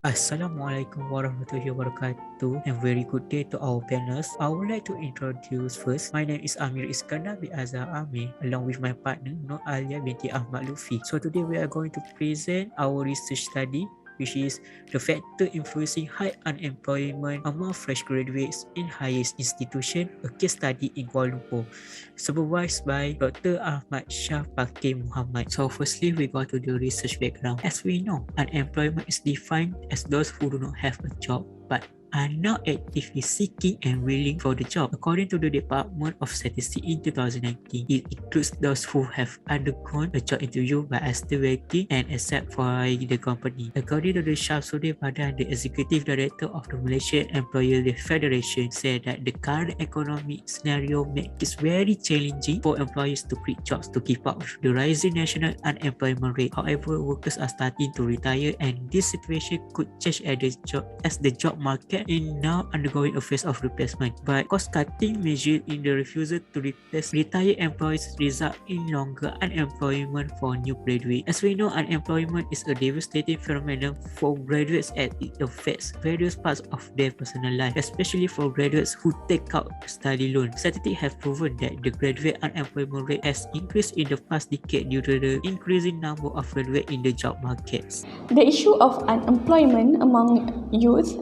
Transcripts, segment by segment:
Assalamualaikum warahmatullahi wabarakatuh and very good day to our panelists. I would like to introduce first. My name is Amir Iskandar bin Azhar Amir along with my partner Nur Alia binti Ahmad Lufi. So today we are going to present our research study which is the factor influencing high unemployment among fresh graduates in higher institution, a case study in Kuala Lumpur, supervised by Dr. Ahmad Shah Pakir Muhammad. So firstly, we go to the research background. As we know, unemployment is defined as those who do not have a job but are now actively seeking and willing for the job. According to the Department of Statistics in 2019, it includes those who have undergone a job interview by activity and accept for the company. According to the Shamsuddin Badan, the Executive Director of the Malaysian Employer Federation, said that the current economic scenario makes it very challenging for employers to create jobs to keep up with the rising national unemployment rate. However, workers are starting to retire and this situation could change as the job market is now undergoing a phase of replacement. But cost-cutting measures in the refusal to replace retired employees result in longer unemployment for new graduates. As we know, unemployment is a devastating phenomenon for graduates as it affects various parts of their personal life, especially for graduates who take out study loans. Statistics have proven that the graduate unemployment rate has increased in the past decade due to the increasing number of graduates in the job markets. The issue of unemployment among youth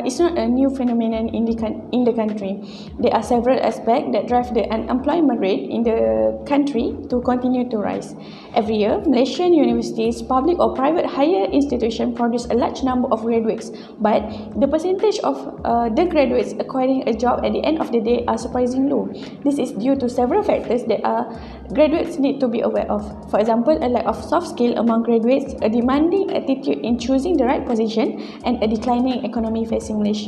is not a new phenomenon in the country. There are several aspects that drive the unemployment rate in the country to continue to rise. Every year, Malaysian universities, public or private higher institutions produce a large number of graduates, but the percentage of the graduates acquiring a job at the end of the day are surprisingly low. This is due to several factors that graduates need to be aware of. For example, a lack of soft skill among graduates, a demanding attitude in choosing the right position, and a declining economy facing Malaysia.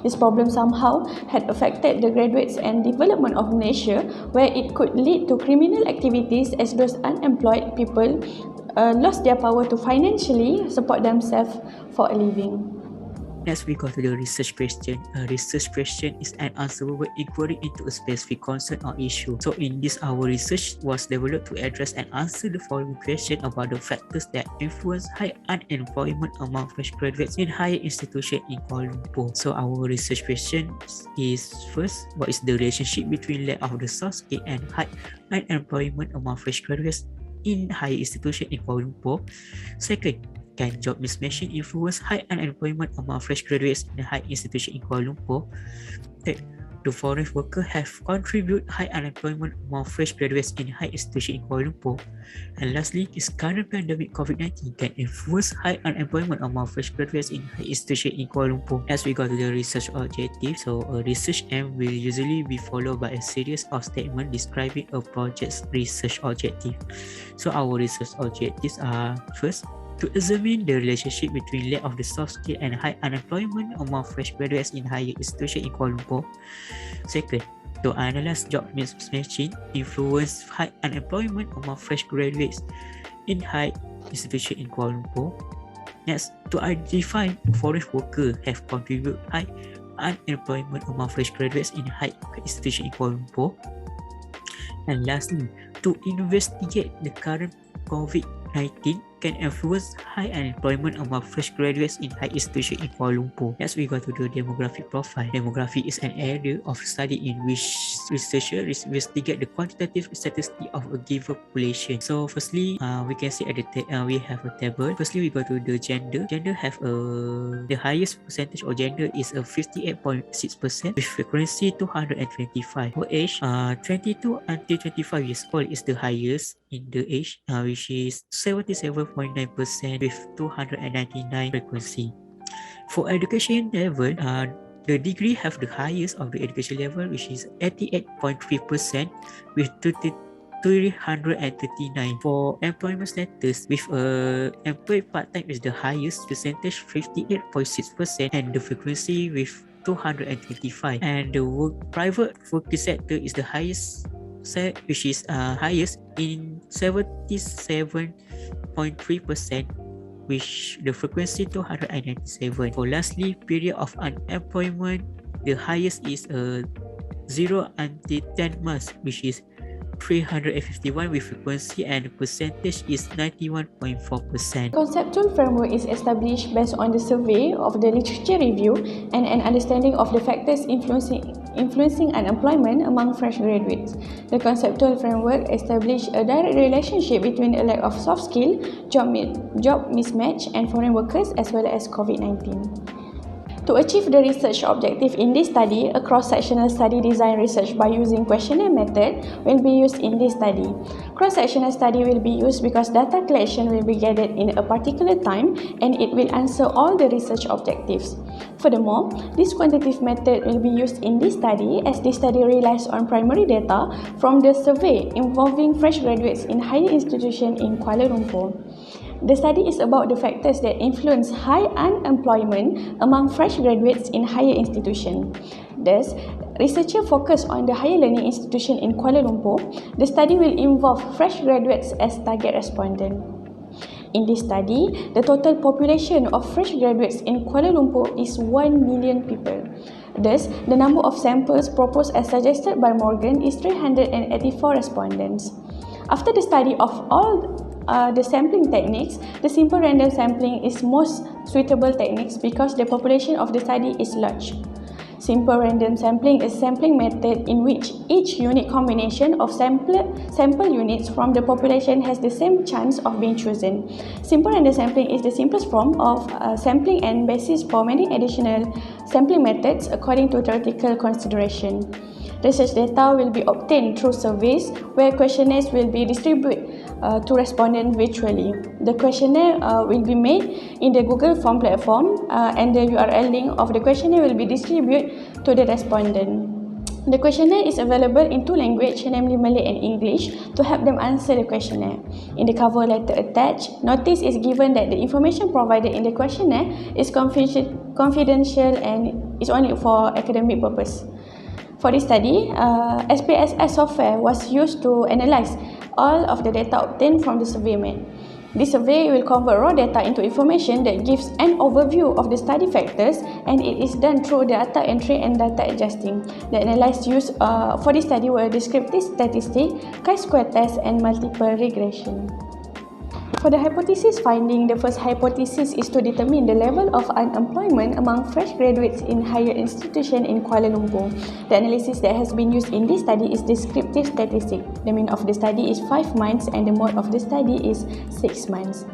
This problem somehow had affected the graduates and development of Malaysia, where it could lead to criminal activities as those unemployed people lost their power to financially support themselves for a living. Next, we go to the research question. A research question is an unanswerable inquiry into a specific concern or issue. So in this, our research was developed to address and answer the following question about the factors that influence high unemployment among fresh graduates in higher institutions in Kuala Lumpur. So our research question is first, what is the relationship between lack of the soft skill and high unemployment among fresh graduates in higher institutions in Kuala Lumpur? Second, can job mismatching influence high unemployment among fresh graduates in a high institution in Kuala Lumpur? Third, do foreign workers have contributed high unemployment among fresh graduates in high institution in Kuala Lumpur? And lastly, is current pandemic COVID-19 can influence high unemployment among fresh graduates in high institution in Kuala Lumpur? As we go to the research objective, so a research aim will usually be followed by a series of statements describing a project's research objective. So our research objectives are first, to examine the relationship between lack of the soft skill and high unemployment among fresh graduates in higher institutions in Kuala Lumpur. Second, to analyze job mismatching influence high unemployment among fresh graduates in high institutions in Kuala Lumpur. Next, to identify foreign workers have contributed high unemployment among fresh graduates in high institutions in Kuala Lumpur. And lastly, to investigate the current COVID-19 can influence high unemployment among fresh graduates in high institutions in Kuala Lumpur. Next, we go to the demographic profile. Demography is an area of study in which researchers investigate the quantitative statistics of a given population. So, firstly, we can see at the we have a table. Firstly, we go to the gender. Gender have the highest percentage of gender is 58.6% with frequency 225. For age, 22 until 25 years old is the highest in the age, which is 77.9% with 299 frequency. For education level, the degree have the highest of the education level, which is 88.3% with 339. For employment status, with employed part-time is the highest percentage, 58.6%, and the frequency with 225. And the private working sector is the highest, which is highest in 77.3%, which the frequency 297. For lastly, period of unemployment, the highest is 0 until 10 months, which is 351 with frequency, and the percentage is 91.4%. Conceptual framework is established based on the survey of the literature review and an understanding of the factors influencing unemployment among fresh graduates. The conceptual framework established a direct relationship between a lack of soft skill, job mismatch, and foreign workers, as well as COVID-19. To achieve the research objective in this study, a cross-sectional study design research by using questionnaire method will be used in this study. Cross-sectional study will be used because data collection will be gathered in a particular time and it will answer all the research objectives. Furthermore, this quantitative method will be used in this study as this study relies on primary data from the survey involving fresh graduates in higher institutions in Kuala Lumpur. The study is about the factors that influence high unemployment among fresh graduates in higher institutions. Thus, researchers focus on the higher learning institution in Kuala Lumpur. The study will involve fresh graduates as target respondents. In this study, the total population of fresh graduates in Kuala Lumpur is 1 million people. Thus, the number of samples proposed as suggested by Morgan is 384 respondents. After the study of all the sampling techniques, the simple random sampling is most suitable techniques because the population of the study is large. Simple random sampling is sampling method in which each unique combination of sample units from the population has the same chance of being chosen. Simple random sampling is the simplest form of sampling and basis for many additional sampling methods according to theoretical consideration. Research data will be obtained through surveys where questionnaires will be distributed to respondents virtually. The questionnaire will be made in the Google Form platform and the URL link of the questionnaire will be distributed to the respondent. The questionnaire is available in two languages, namely Malay and English, to help them answer the questionnaire. In the cover letter attached, notice is given that the information provided in the questionnaire is confidential and is only for academic purpose. For this study, SPSS software was used to analyze all of the data obtained from the survey made. This survey will convert raw data into information that gives an overview of the study factors, and it is done through data entry and data adjusting. The analysis used for this study were descriptive statistics, chi-square test, and multiple regression. For the hypothesis finding, the first hypothesis is to determine the level of unemployment among fresh graduates in higher institutions in Kuala Lumpur. The analysis that has been used in this study is descriptive statistics. The mean of the study is 5 months and the mode of the study is 6 months.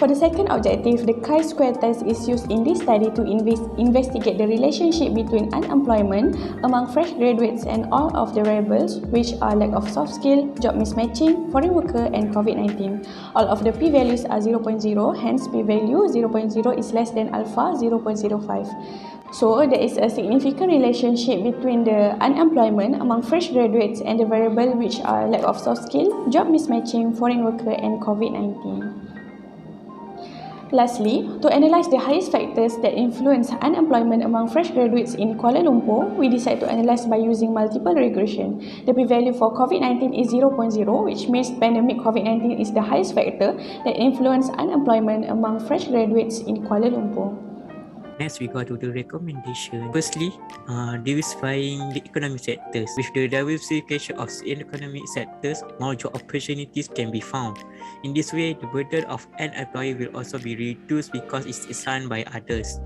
For the second objective, the chi-square test is used in this study to investigate the relationship between unemployment among fresh graduates and all of the variables, which are lack of soft skill, job mismatching, foreign worker, and COVID-19. All of the p-values are 0.0, hence p-value 0.0 is less than alpha 0.05. So, there is a significant relationship between the unemployment among fresh graduates and the variable which are lack of soft skill, job mismatching, foreign worker, and COVID-19. Lastly, to analyze the highest factors that influence unemployment among fresh graduates in Kuala Lumpur, we decide to analyze by using multiple regression. The p-value for COVID-19 is 0.0, which means pandemic COVID-19 is the highest factor that influence unemployment among fresh graduates in Kuala Lumpur. Next, we go to the recommendation. Firstly, diversifying the economic sectors. With the diversification of economic sectors, more job opportunities can be found. In this way, the burden of an employer will also be reduced because it's assigned by others.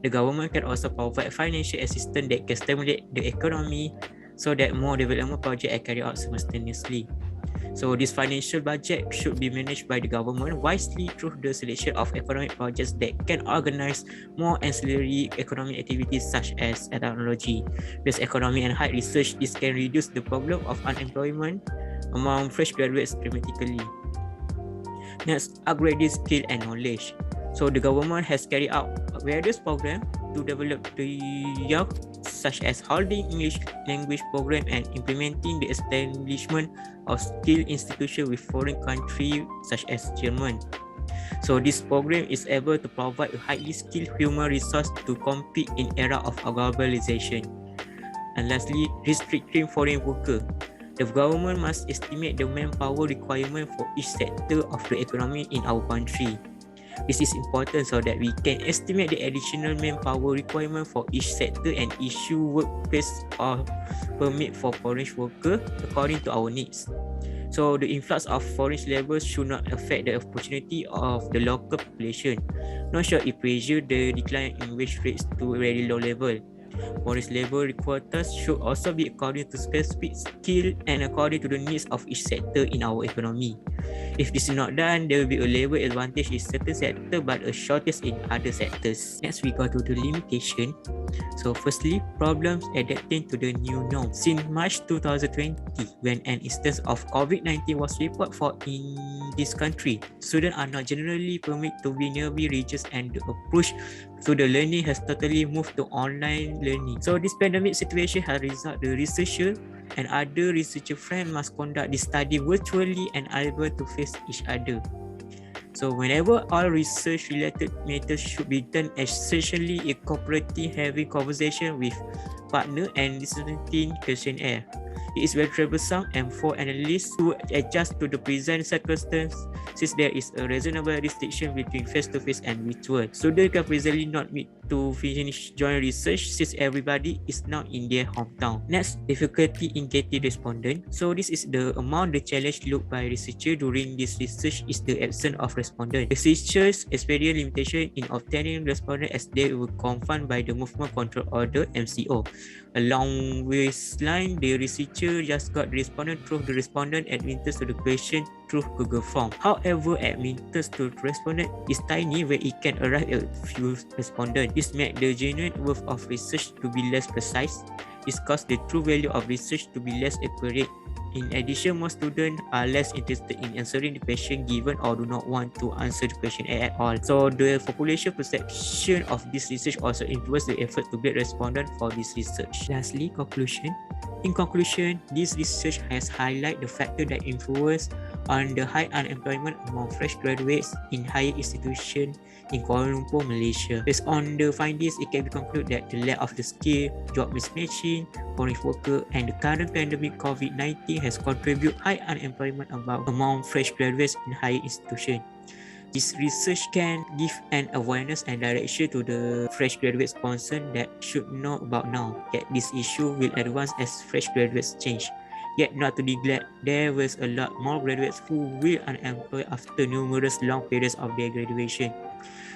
The government can also provide financial assistance that can stimulate the economy so that more development projects are carried out simultaneously. So this financial budget should be managed by the government wisely through the selection of economic projects that can organize more ancillary economic activities such as technology, based economy, and high research. This can reduce the problem of unemployment among fresh graduates dramatically. Next, upgrading skill and knowledge. So the government has carried out various programs to develop the young, such as holding English language program and implementing the establishment of skill institutions with foreign countries such as Germany. So this program is able to provide a highly skilled human resource to compete in era of globalization. And lastly, restricting foreign workers. The government must estimate the manpower requirement for each sector of the economy in our country. This is important so that we can estimate the additional manpower requirement for each sector and issue workplace or permit for foreign workers according to our needs. So the influx of foreign labour should not affect the opportunity of the local population, nor should it pressure the decline in wage rates to a very low level. Foreign labour quotas should also be according to specific skill and according to the needs of each sector in our economy. If this is not done, there will be a labour advantage in certain sectors but a shortage in other sectors. Next, we go to the limitation. So firstly, problems adapting to the new norm. Since March 2020, when an instance of COVID-19 was reported for in this country, students are not generally permitted to be nearby regions and the approach to the learning has totally moved to online learning. So this pandemic situation has resulted the researcher and other researcher friends must conduct this study virtually and unable to face each other. So whenever all research related matters should be done essentially a cooperative having conversation with partner and listening questionnaire. It is very troublesome and for analysts to adjust to the present circumstances since there is a reasonable distinction between face-to-face and virtual. Students can presently not meet to finish joint research since everybody is now in their hometown. Next, difficulty in getting respondent. So this is the amount the challenge looked by researcher during this research is the absence of respondent. Researchers experience limitation in obtaining respondent as they were confined by the Movement Control Order (MCO). Along with line, the researcher just got the respondent through the respondent admittance to the question through Google Form. However, admittance to the respondent is tiny where it can arrive at few respondents. This makes the genuine worth of research to be less precise. This causes the true value of research to be less accurate. In addition, most students are less interested in answering the question given or do not want to answer the question at all. So the population perception of this research also influences the effort to get respondents for this research. Lastly, conclusion. In conclusion, this research has highlighted the factor that influence on the high unemployment among fresh graduates in higher institutions in Kuala Lumpur, Malaysia. Based on the findings, it can be concluded that the lack of the skill, job mismatching, foreign worker, and the current pandemic COVID-19 has contributed high unemployment among fresh graduates in higher institutions. This research can give an awareness and direction to the fresh graduates concerned that should know about now. Yet this issue will advance as fresh graduates change. Yet not to neglect, there was a lot more graduates who will unemployed after numerous long periods of their graduation.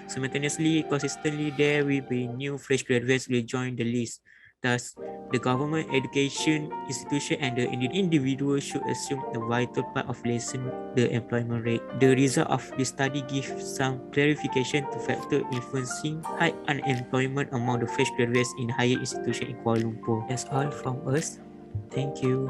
Simultaneously, consistently, there will be new fresh graduates will join the list. Thus, the government, education institution, and the individual should assume a vital part of lessening the employment rate. The result of this study gives some clarification to factor influencing high unemployment among the fresh graduates in higher institutions in Kuala Lumpur. That's all from us. Thank you.